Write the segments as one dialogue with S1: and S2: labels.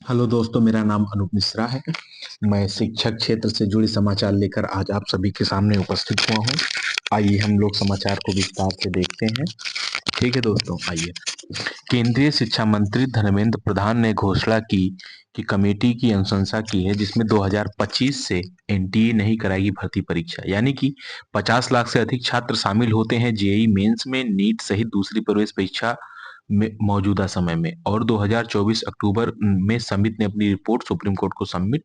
S1: Hello दोस्तों, मेरा नाम अनूप मिश्रा है। मैं शिक्षक क्षेत्र से जुड़े समाचार लेकर आज आप सभी के सामने उपस्थित हुआ हूँ। आइए हम लोग समाचार को विस्तार से देखते हैं। ठीक है दोस्तों, आइए। केंद्रीय शिक्षा मंत्री धर्मेंद्र प्रधान ने घोषणा की कि कमेटी की अनुशंसा की है जिसमें 2025 से एनटीए नहीं कराएगी भर्ती परीक्षा, यानी कि 50 लाख से अधिक छात्र शामिल होते हैं जेईई मेंस में, नीट सहित दूसरी प्रवेश परीक्षा में मौजूदा समय में। और 2024 अक्टूबर में समिति ने अपनी रिपोर्ट सुप्रीम कोर्ट को सबमिट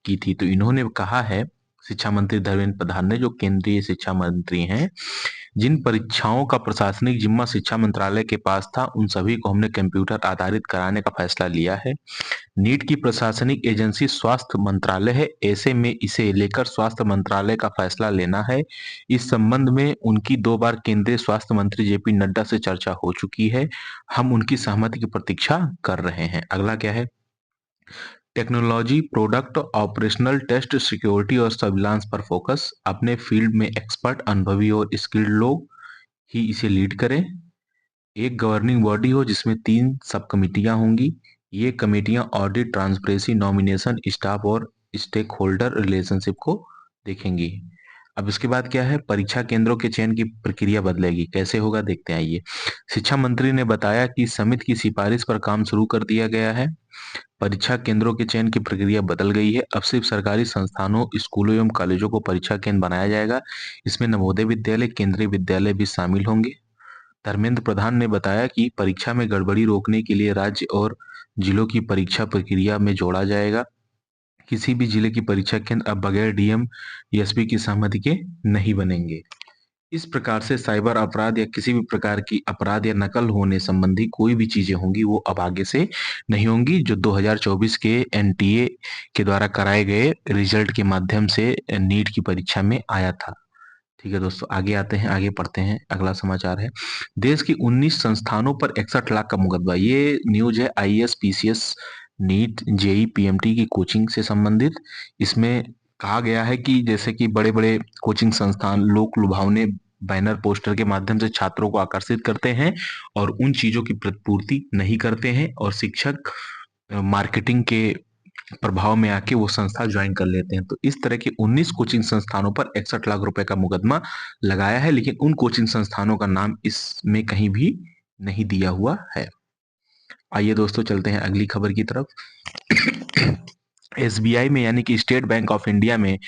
S1: की थी। तो इन्होंने कहा है, शिक्षा मंत्री धर्मेंद्र प्रधान ने, जो केंद्रीय शिक्षा मंत्री हैं, जिन परीक्षाओं का प्रशासनिक जिम्मा शिक्षा मंत्रालय के पास था उन सभी को हमने कंप्यूटर आधारित कराने का फैसला लिया है। नीट की प्रशासनिक एजेंसी स्वास्थ्य मंत्रालय है, ऐसे में इसे लेकर स्वास्थ्य मंत्रालय का फैसला लेना है। इस संबंध में उनकी 2 बार केंद्रीय स्वास्थ्य मंत्री जेपी नड्डा से चर्चा हो चुकी है। हम उनकी सहमति की प्रतीक्षा कर रहे हैं। अगला क्या है? Technology, product, operational test, security और सर्विलांस पर फोकस। अपने फील्ड में एक्सपर्ट, अनुभवी और स्किल्ड लोग ही इसे लीड करें। एक गवर्निंग बॉडी हो जिसमें 3 सब कमिटियां होंगी। ये कमेटियां ऑडिट, ट्रांसपेरेंसी, नॉमिनेशन, स्टाफ और स्टेक होल्डर रिलेशनशिप को देखेंगी। अब इसके बाद क्या है? परीक्षा केंद्रों के चयन की प्रक्रिया बदलेगी। कैसे होगा देखते हैं, आइए। शिक्षा मंत्री ने बताया कि समिति की सिफारिश पर काम शुरू कर दिया गया है। परीक्षा केंद्रों के चयन की प्रक्रिया बदल गई है। अब सिर्फ सरकारी संस्थानों, स्कूलों एवं कॉलेजों को परीक्षा केंद्र बनाया जाएगा। इसमें नवोदय विद्यालय, केंद्रीय विद्यालय भी शामिल होंगे। धर्मेंद्र प्रधान ने बताया कि परीक्षा में गड़बड़ी रोकने के लिए राज्य और जिलों की परीक्षा प्रक्रिया में जोड़ा जाएगा। किसी भी जिले की परीक्षा केंद्र अब बगैर डीएम, एसपी की सहमति के नहीं बनेंगे। इस प्रकार से साइबर अपराध या किसी भी प्रकार की अपराध या नकल होने संबंधी कोई भी चीजें होंगी वो अब आगे से नहीं होंगी, जो 2024 के एनटीए के द्वारा कराए गए रिजल्ट के माध्यम से नीट की परीक्षा में आया था। ठीक है दोस्तों, आगे आते हैं, आगे पढ़ते हैं। अगला समाचार है, देश की 19 संस्थानों पर 61 लाख का मुकदमा। ये न्यूज है IAS, PCS, NEET, JE, PMT की कोचिंग से संबंधित। इसमें कहा गया है कि जैसे कि बड़े बड़े कोचिंग संस्थान लोक लुभावने बैनर पोस्टर के माध्यम से छात्रों को आकर्षित करते हैं और उन चीजों की प्रतिपूर्ति नहीं करते हैं, और शिक्षक मार्केटिंग के प्रभाव में आके वो संस्था ज्वाइन कर लेते हैं। तो इस तरह के 19 कोचिंग संस्थानों पर 61 लाख रुपए का मुकदमा लगाया है, लेकिन उन कोचिंग संस्थानों का नाम इसमें कहीं भी नहीं दिया हुआ है। आइए दोस्तों, चलते हैं अगली खबर की तरफ। एसबीआई में, यानी कि स्टेट बैंक ऑफ इंडिया में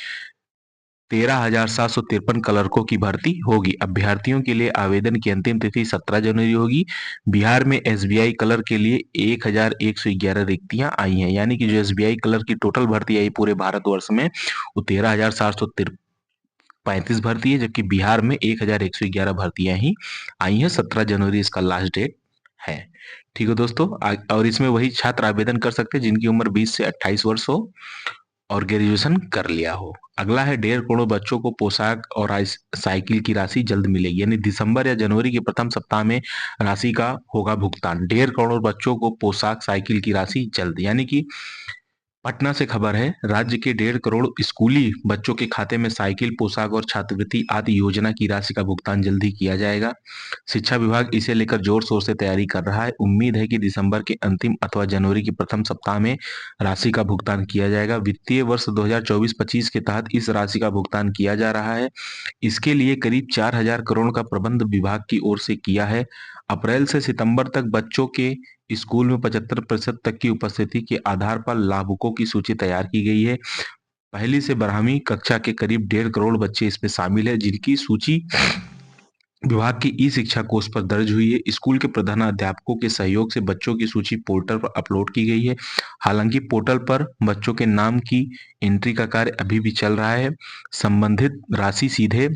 S1: 13,753 क्लर्कों की भर्ती होगी। अभ्यर्थियों के लिए आवेदन की अंतिम तिथि 17 जनवरी होगी। बिहार में एसबीआई क्लर्क के लिए 1,111 रिक्तियां आई हैं, यानी कि जो एसबीआई क्लर्क की टोटल भर्ती आई पूरे भारतवर्ष में वो 13,735 भर्ती है, जबकि बिहार में 1,111 भर्तियां ही आई हैं। 17 जनवरी इसका लास्ट डेट है। ठीक है दोस्तों, और इसमें वही छात्र आवेदन कर सकते हैं जिनकी उम्र 20 से 28 वर्ष हो और ग्रेजुएशन कर लिया हो। अगला है, 1.5 करोड़ बच्चों को पोशाक और साइकिल की राशि जल्द मिलेगी, यानी दिसंबर या जनवरी के प्रथम सप्ताह में राशि का होगा भुगतान। 1.5 करोड़ बच्चों को पोशाक, साइकिल की राशि जल्द, यानी कि पटना से खबर है, राज्य के 1.5 करोड़ स्कूली बच्चों के खाते में साइकिल, पोशाक और छात्रवृत्ति आदि योजना की राशि का भुगतान जल्द ही किया जाएगा। शिक्षा विभाग इसे लेकर जोर शोर से तैयारी कर रहा है। उम्मीद है कि दिसंबर के अंतिम अथवा जनवरी के प्रथम सप्ताह में राशि का भुगतान किया जाएगा। वित्तीय वर्ष 2024-25 के तहत इस राशि का भुगतान किया जा रहा है। इसके लिए करीब 4,000 करोड़ का प्रबंध विभाग की ओर से किया है। अप्रैल से सितंबर तक बच्चों के स्कूल में 75% तक की उपस्थिति के आधार पर लाभुकों की सूची तैयार की गई है। पहली से 12वीं कक्षा के करीब 1.5 करोड़ बच्चे इसमें शामिल है, जिनकी सूची विभाग की ई शिक्षा कोष पर दर्ज हुई है। स्कूल के प्रधानाध्यापकों के सहयोग से बच्चों की सूची पोर्टल पर अपलोड की गई है। हालांकि पोर्टल पर बच्चों के नाम की एंट्री का कार्य अभी भी चल रहा है। संबंधित राशि सीधे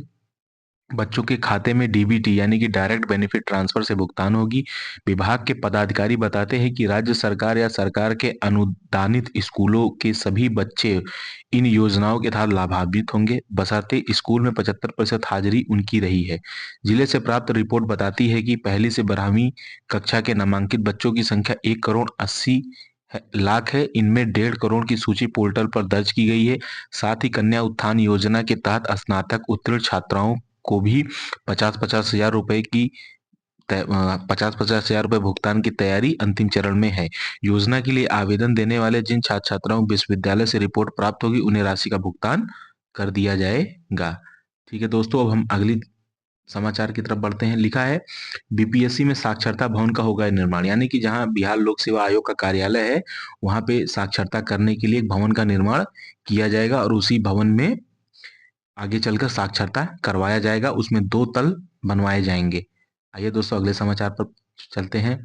S1: बच्चों के खाते में डीबीटी, यानी कि डायरेक्ट बेनिफिट ट्रांसफर से भुगतान होगी। विभाग के पदाधिकारी बताते हैं कि राज्य सरकार या सरकार के अनुदानित स्कूलों के सभी बच्चे इन योजनाओं के तहत लाभान्वित होंगे, बशर्ते स्कूल में 75% हाजिरी उनकी रही है। जिले से प्राप्त रिपोर्ट बताती है कि पहली से 12वीं कक्षा के नामांकित बच्चों की संख्या 1,80,00,000 है। इनमें 1.5 करोड़ की सूची पोर्टल पर दर्ज की गई है। साथ ही कन्या उत्थान योजना के तहत स्नातक उत्तीर्ण छात्राओं को भी 50-50 हजार रुपए की 50-50 हजार रुपए भुगतान की तैयारी अंतिम चरण में है। योजना के लिए आवेदन देने वाले जिन छात्र छात्राओं को विश्वविद्यालय से रिपोर्ट प्राप्त होगी उन्हें राशि का भुगतान कर दिया जाएगा। ठीक है दोस्तों, अब हम अगली समाचार की तरफ बढ़ते हैं। लिखा है बीपीएससी में साक्षरता भवन का होगा निर्माण, यानी कि जहां बिहार लोक सेवा आयोग का कार्यालय है वहां पे साक्षरता करने के लिए एक भवन का निर्माण किया जाएगा और उसी भवन में आगे चलकर साक्षरता करवाया जाएगा। उसमें 2 तल बनवाए जाएंगे। आइए दोस्तों अगले समाचार पर चलते हैं।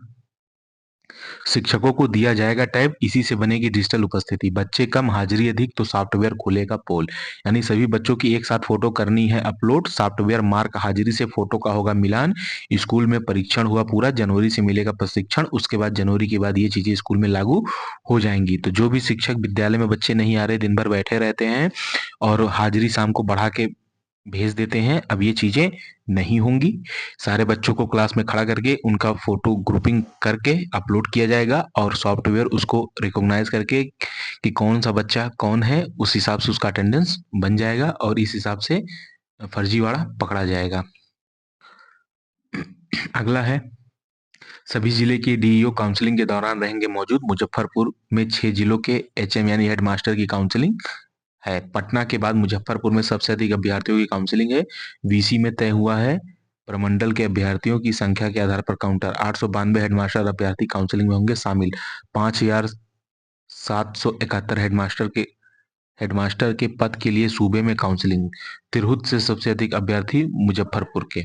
S1: शिक्षकों को दिया जाएगा टैब, इसी से बनेगी डिजिटल उपस्थिति। बच्चे कम हाजिरी अधिक तो सॉफ्टवेयर खोलेगा पोल, यानी सभी बच्चों की एक साथ फोटो करनी है अपलोड, सॉफ्टवेयर मार्क हाजिरी से फोटो का होगा मिलान। स्कूल में परीक्षण हुआ पूरा, जनवरी से मिलेगा प्रशिक्षण, उसके बाद जनवरी के बाद ये चीजें स्कूल में लागू हो जाएंगी। तो जो भी शिक्षक विद्यालय में बच्चे नहीं आ रहे, दिन भर बैठे रहते हैं और हाजिरी शाम को बढ़ा के भेज देते हैं, अब ये चीजें नहीं होंगी। सारे बच्चों को क्लास में खड़ा करके उनका फोटो ग्रुपिंग करके अपलोड किया जाएगा और सॉफ्टवेयर उसको रिकॉग्नाइज करके कि कौन सा बच्चा कौन है उस हिसाब से उसका अटेंडेंस बन जाएगा और इस हिसाब से फर्जीवाड़ा पकड़ा जाएगा। अगला है सभी जिले के डीईओ काउंसलिंग के दौरान रहेंगे मौजूद। मुजफ्फरपुर में 6 जिलों के एचएम यानी हेड मास्टर की काउंसलिंग है। पटना के बाद मुजफ्फरपुर में सबसे अधिक अभ्यर्थियों की काउंसलिंग है। वीसी में तय हुआ है प्रमंडल के अभ्यर्थियों की संख्या के आधार पर काउंटर। 892 हेडमास्टर अभ्यर्थी काउंसलिंग में होंगे शामिल। 5771 हेडमास्टर के पद के लिए सूबे में काउंसलिंग। तिरहुत से सबसे अधिक अभ्यर्थी मुजफ्फरपुर के।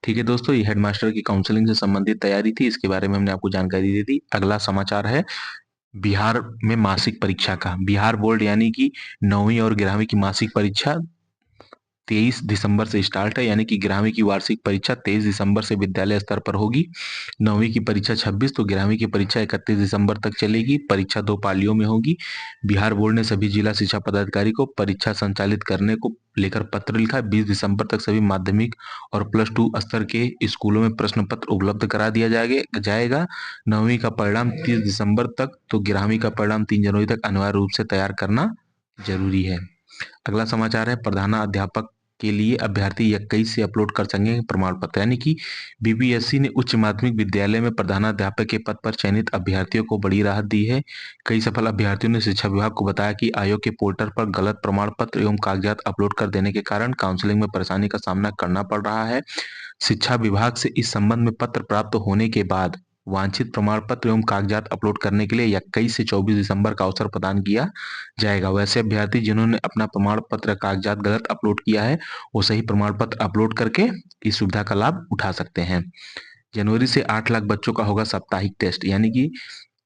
S1: ठीक है दोस्तों, ये हेडमास्टर की काउंसलिंग से संबंधित तैयारी थी, इसके बारे में हमने आपको जानकारी दे दी। अगला समाचार है बिहार में मासिक परीक्षा का। बिहार बोर्ड यानी कि 9वीं और 11वीं की मासिक परीक्षा 23 दिसंबर से स्टार्ट है, यानी कि 11वीं की वार्षिक परीक्षा 23 दिसंबर से विद्यालय स्तर पर होगी। 9वीं की परीक्षा 26, तो 11वीं की परीक्षा 31 दिसंबर तक चलेगी। परीक्षा 2 पालियों में होगी। बिहार बोर्ड ने सभी जिला शिक्षा पदाधिकारी को परीक्षा संचालित करने को लेकर पत्र लिखा। 20 दिसंबर तक सभी माध्यमिक और +2 स्तर के स्कूलों में प्रश्न पत्र उपलब्ध करा दिया जाएगा। 9वीं का परिणाम 30 दिसंबर तक, तो 11वीं का परिणाम 3 जनवरी तक अनिवार्य रूप से तैयार करना जरूरी है। अगला समाचार है प्रधानाध्यापक के लिए अभ्यर्थी 21 से अपलोड कर सकेंगे प्रमाण पत्र, यानी कि बीपीएससी ने उच्च माध्यमिक विद्यालय में प्रधानाध्यापक के पद पर चयनित अभ्यर्थियों को बड़ी राहत दी है। कई सफल अभ्यर्थियों ने शिक्षा विभाग को बताया कि आयोग के पोर्टल पर गलत प्रमाण पत्र एवं कागजात अपलोड कर देने के कारण काउंसलिंग में परेशानी का सामना करना पड़ रहा है। शिक्षा विभाग से इस संबंध में पत्र प्राप्त होने के बाद वांछित प्रमाण पत्र एवं कागजात अपलोड करने के लिए 21 से 24 दिसंबर का अवसर प्रदान किया जाएगा। वैसे अभ्यर्थी जिन्होंने अपना प्रमाण पत्र कागजात गलत अपलोड किया है वो सही प्रमाण पत्र अपलोड करके इस सुविधा का लाभ उठा सकते हैं। जनवरी से 8 लाख बच्चों का होगा साप्ताहिक टेस्ट, यानी कि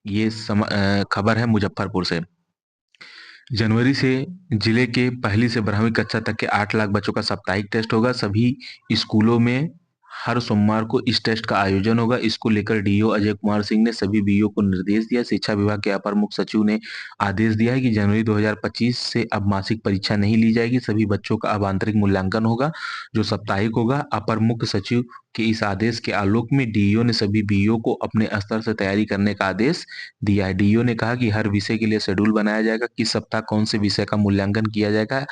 S1: ये खबर है मुजफ्फरपुर से। जनवरी से जिले के 1ली से 12वीं कक्षा तक के 8 लाख बच्चों का साप्ताहिक टेस्ट होगा। सभी स्कूलों में हर सोमवार को इस टेस्ट का आयोजन होगा। इसको लेकर डीईओ अजय कुमार सिंह ने सभी बीईओ को निर्देश दिया। शिक्षा विभाग के अपर मुख्य सचिव ने आदेश दिया है कि जनवरी 2025 से अब मासिक परीक्षा नहीं ली जाएगी। सभी बच्चों का अब आंतरिक मूल्यांकन होगा जो साप्ताहिक होगा। अपर मुख्य सचिव के इस आदेश के आलोक में डीईओ ने सभी बीईओ को अपने स्तर से तैयारी करने का आदेश दिया है। डीईओ ने कहा कि हर विषय के लिए शेड्यूल बनाया जाएगा, किस सप्ताह कौन से विषय का मूल्यांकन किया जाएगा।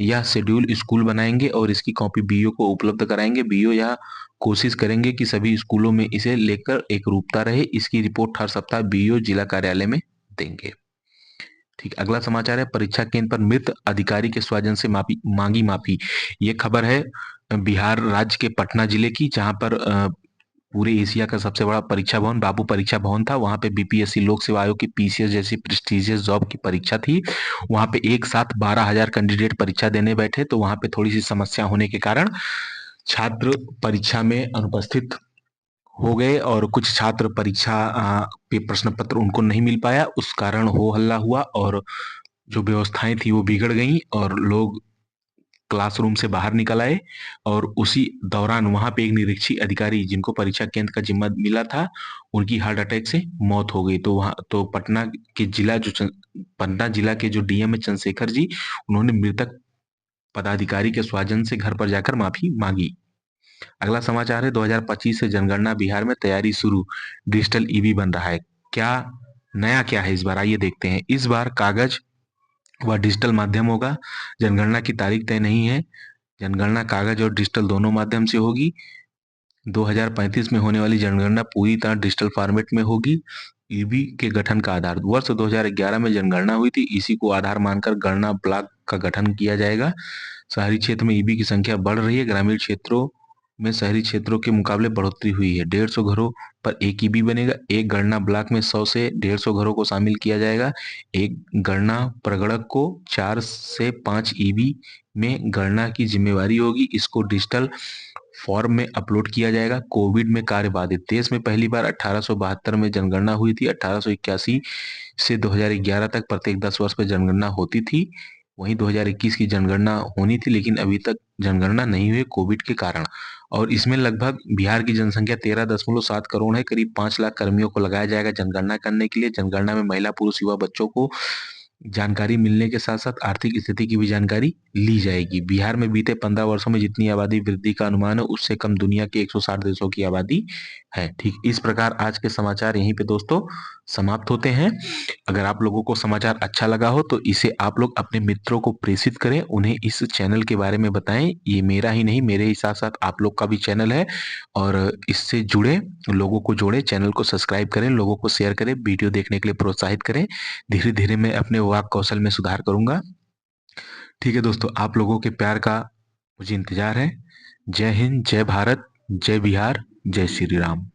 S1: यह शेड्यूल स्कूल बनाएंगे और इसकी कॉपी बीईओ को उपलब्ध कराएंगे। बीईओ यह कोशिश करेंगे कि सभी स्कूलों में इसे लेकर एक रूपता रहे। इसकी रिपोर्ट हर सप्ताह बीईओ जिला कार्यालय में देंगे। ठीक, अगला समाचार है परीक्षा केंद्र पर मृत अधिकारी के स्वजन से मांगी माफी। ये खबर है बिहार राज्य के पटना जिले की, जहां पर पूरे एशिया का सबसे बड़ा परीक्षा भवन बाबू परीक्षा भवन था। वहां पे बीपीएससी लोक सेवा आयोग की पीसीएस जैसी प्रेस्टिजियस जॉब की परीक्षा थी। वहां पे एक साथ 12,000 कैंडिडेट परीक्षा देने बैठे, तो वहां पे थोड़ी सी समस्या होने के कारण छात्र परीक्षा में अनुपस्थित हो गए और कुछ छात्र परीक्षा पे प्रश्न पत्र उनको नहीं मिल पाया। उस कारण हो हल्ला हुआ और जो व्यवस्थाएं थी वो बिगड़ गई और लोग क्लासरूम से बाहर निकल आए। और उसी दौरान वहां पे एक निरीक्षी अधिकारी जिनको परीक्षा केंद्र का जिम्मा मिला था उनकी हार्ट अटैक से मौत हो गई। तो वहां तो पटना जिला के जो डीएम है चंद्रशेखर जी, उन्होंने मृतक पदाधिकारी के स्वजन से घर पर जाकर माफी मांगी। अगला समाचार है 2025 से जनगणना बिहार में तैयारी शुरू, डिजिटल ईवी बन रहा है। क्या नया क्या है इस बार, आइए देखते हैं। इस बार कागज व डिजिटल माध्यम होगा। जनगणना की तारीख तय नहीं है। जनगणना कागज और डिजिटल दोनों माध्यम से होगी। 2035 में होने वाली जनगणना पूरी तरह डिजिटल फॉर्मेट में होगी। ईबी के गठन का आधार वर्ष 2011 में जनगणना हुई थी, इसी को आधार मानकर गणना ब्लॉक का गठन किया जाएगा। शहरी क्षेत्र में ईबी की संख्या बढ़ रही है, ग्रामीण क्षेत्रों में शहरी क्षेत्रों के मुकाबले बढ़ोतरी हुई है। 150 घरों पर एक ईबी बनेगा। एक गणना ब्लॉक में 100 से 150 घरों को शामिल किया जाएगा। एक गणना प्रगणक को 4 से 5 ईबी में गणना की जिम्मेवारी होगी। इसको डिजिटल फॉर्म में अपलोड किया जाएगा। कोविड में कार्य बाधित देश में पहली बार 1872 में जनगणना हुई थी। 1881 से 2011 तक प्रत्येक 10 वर्ष पर जनगणना होती थी। वहीं 2021 की जनगणना होनी थी, लेकिन अभी तक जनगणना नहीं हुई कोविड के कारण। और इसमें लगभग बिहार की जनसंख्या 13.7 करोड़ है। करीब 5 लाख कर्मियों को लगाया जाएगा जनगणना करने के लिए। जनगणना में महिला, पुरुष, युवा, बच्चों को जानकारी मिलने के साथ साथ आर्थिक स्थिति की भी जानकारी ली जाएगी। बिहार में बीते 15 वर्षों में जितनी आबादी वृद्धि का अनुमान है, उससे कम दुनिया के 160 देशों की आबादी है। ठीक इस प्रकार आज के समाचार यहीं पे दोस्तों समाप्त होते हैं। अगर आप लोगों को समाचार अच्छा लगा हो तो इसे आप लोग अपने मित्रों को प्रेषित करें, उन्हें इस चैनल के बारे में बताएं। ये मेरा ही नहीं, मेरे ही साथ साथ आप लोग का भी चैनल है, और इससे जुड़े लोगों को जोड़े, चैनल को सब्सक्राइब करें, लोगों को शेयर करें, वीडियो देखने के लिए प्रोत्साहित करें। धीरे धीरे मैं अपने वाक कौशल में सुधार करूंगा। ठीक है दोस्तों, आप लोगों के प्यार का मुझे इंतजार है। जय हिंद, जय भारत, जय बिहार, जय श्री राम।